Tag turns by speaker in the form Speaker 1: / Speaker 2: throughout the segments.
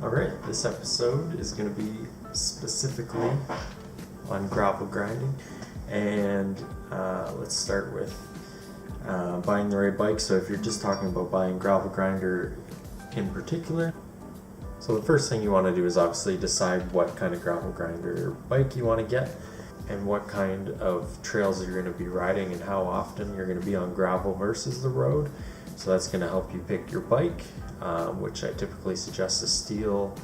Speaker 1: Alright, this episode is going to be specifically on gravel grinding, and let's start with buying the right bike. So if you're just talking about buying gravel grinder in particular, so the first thing you want to do is obviously decide what kind of gravel grinder bike you want to get and what kind of trails you're going to be riding and how often you're going to be on gravel versus the road. So that's going to help you pick your bike, which I typically suggest a steel,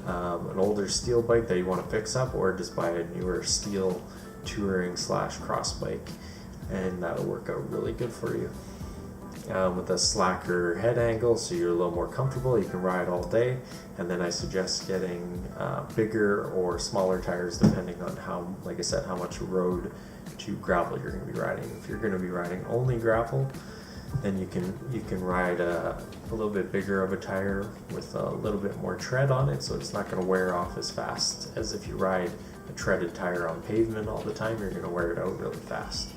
Speaker 1: an older steel bike that you want to fix up, or just buy a newer steel touring / cross bike, and that'll work out really good for you. With a slacker head angle, so you're a little more comfortable, you can ride all day. And then I suggest getting bigger or smaller tires depending on how, like I said, how much road to gravel you're going to be riding. If you're going to be riding only gravel, then you can ride a little bit bigger of a tire with a little bit more tread on it, so it's not going to wear off as fast as if you ride a treaded tire on pavement all the time. You're going to wear it out really fast.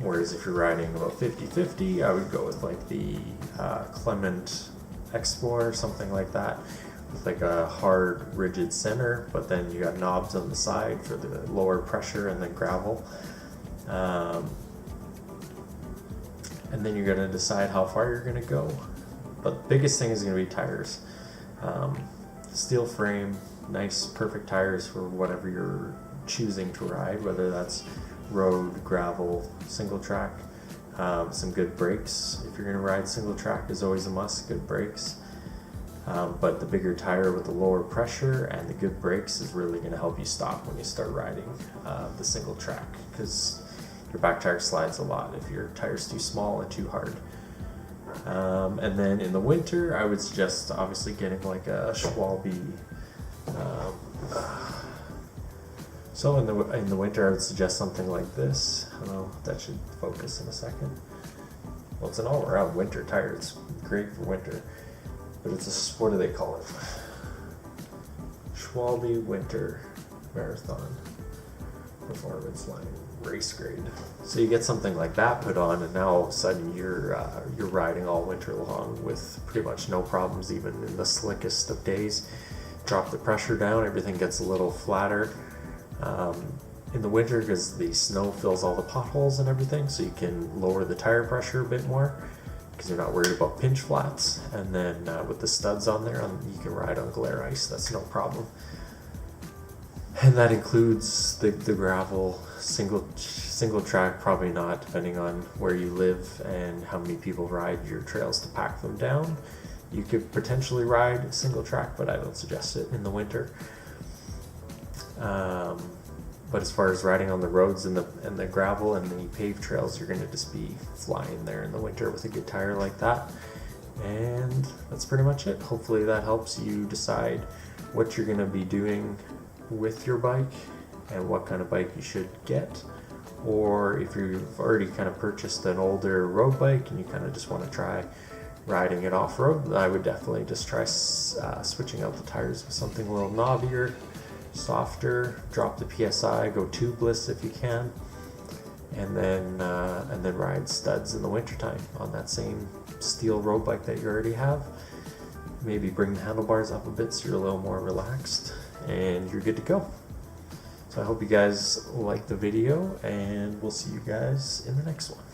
Speaker 1: Whereas if you're riding about 50-50, I would go with like the Clement Explorer, something like that, with like a hard rigid center, but then you got knobs on the side for the lower pressure and then gravel. And then you're going to decide how far you're going to go. But the biggest thing is going to be tires. Steel frame, nice, perfect tires for whatever you're choosing to ride, whether that's road, gravel, single track. Some good brakes. If you're going to ride single track is always a must, good brakes. But the bigger tire with the lower pressure and the good brakes is really going to help you stop when you start riding the single track, because your back tire slides a lot if your tire's too small and too hard. And then in the winter, I would suggest obviously getting like a Schwalbe. So in the winter, I would suggest something like this. I don't know, that should focus in a second. Well, it's an all-around winter tire. It's great for winter, but it's what do they call it? Schwalbe Winter Marathon Performance Line Race Grade. So you get something like that put on, and now all of a sudden you're riding all winter long with pretty much no problems, even in the slickest of days. Drop the pressure down, everything gets a little flatter. In the winter, because the snow fills all the potholes and everything, so you can lower the tire pressure a bit more because you're not worried about pinch flats. And then with the studs on there, you can ride on glare ice. That's no problem. And that includes the gravel, single track, probably not, depending on where you live and how many people ride your trails to pack them down. You could potentially ride single track, but I don't suggest it in the winter. But as far as riding on the roads and the gravel and the paved trails, you're going to just be flying there in the winter with a good tire like that. And that's pretty much it. Hopefully that helps you decide what you're going to be doing with your bike and what kind of bike you should get. Or if you've already kind of purchased an older road bike and you kind of just want to try riding it off-road, I would definitely just try switching out the tires with something a little knobbier, softer, drop the PSI, go tubeless if you can, and then ride studs in the wintertime on that same steel road bike that you already have. Maybe bring the handlebars up a bit so you're a little more relaxed and you're good to go. So I hope you guys like the video, and we'll see you guys in the next one.